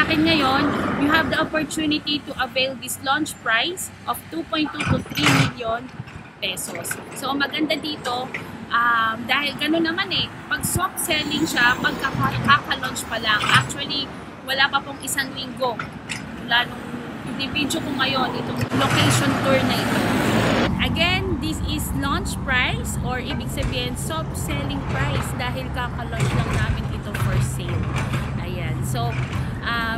sa akin ngayon, you have the opportunity to avail this launch price of 2.2 to 3 million pesos. So, ang maganda dito, dahil gano'n naman pag soft selling siya, pagkaka-launch pa lang. Actually, wala pa pong isang linggo mula nung video ko ngayon, itong location tour na ito. Again, this is launch price or ibig sabihin soft selling price dahil kaka-launch lang namin ito for sale. Ayan. So,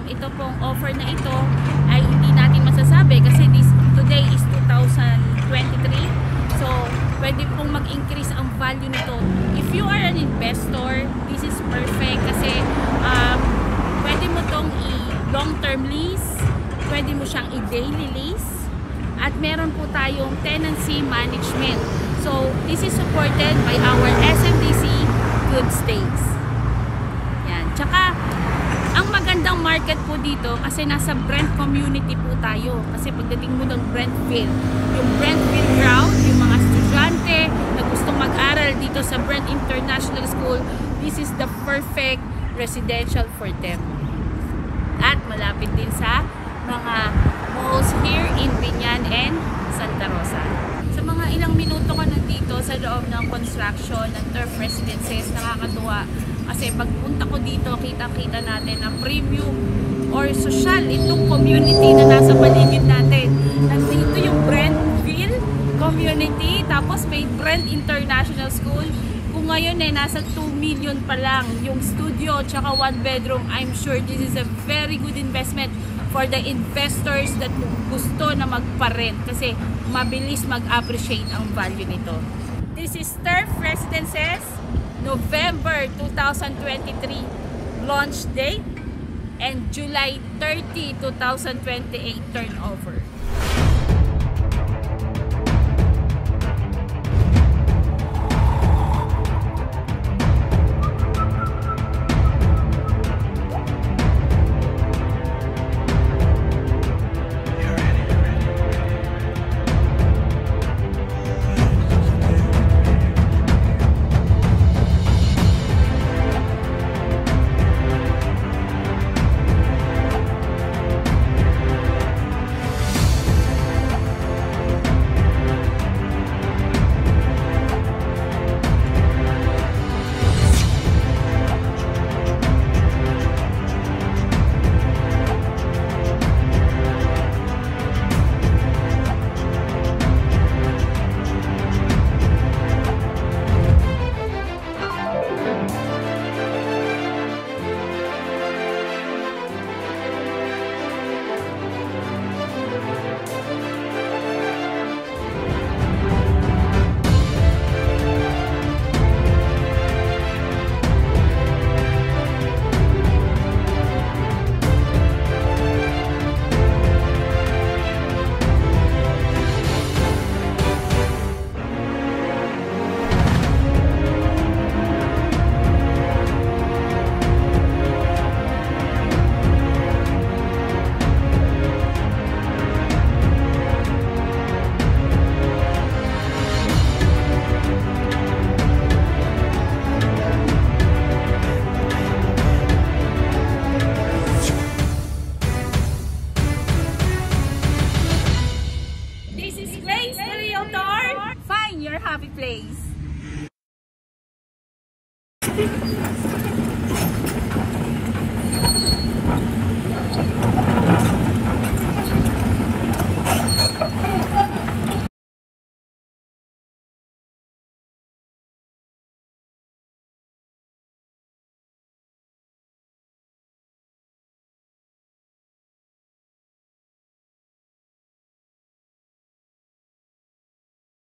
ito pong offer na ito ay hindi natin masasabi kasi today is 2023. So, pwede pong mag-increase ang value nito. If you are an investor, this is perfect kasi pwede mo tong i-long-term lease, pwede mo siyang i-daily lease, at meron po tayong tenancy management. So, this is supported by our SMDC Good Stays. Yan. Tsaka, ang magandang market po dito kasi nasa Brent community po tayo. Kasi pagdating mo ng Brentville, yung Brentville crowd, yung mga estudyante na gustong mag-aral dito sa Brent International School, this is the perfect residential for them. At malapit din sa mga malls here in Biñan and Santa Rosa. Sa mga ilang minuto ka nandito sa loob ng construction ng Turf Residences, nakakatuwa. Kasi pagpunta ko dito, kita-kita natin ang premium or social itong community na nasa paligid natin. Nandito yung Brentville community, tapos may Brent International School. Kung ngayon nasa 2 million pa lang yung studio tsaka 1 bedroom, I'm sure this is a very good investment for the investors that gusto na magpa-rent kasi mabilis mag-appreciate ang value nito. This is Turf Residences, November 2023 launch date and July 30, 2028 turnover.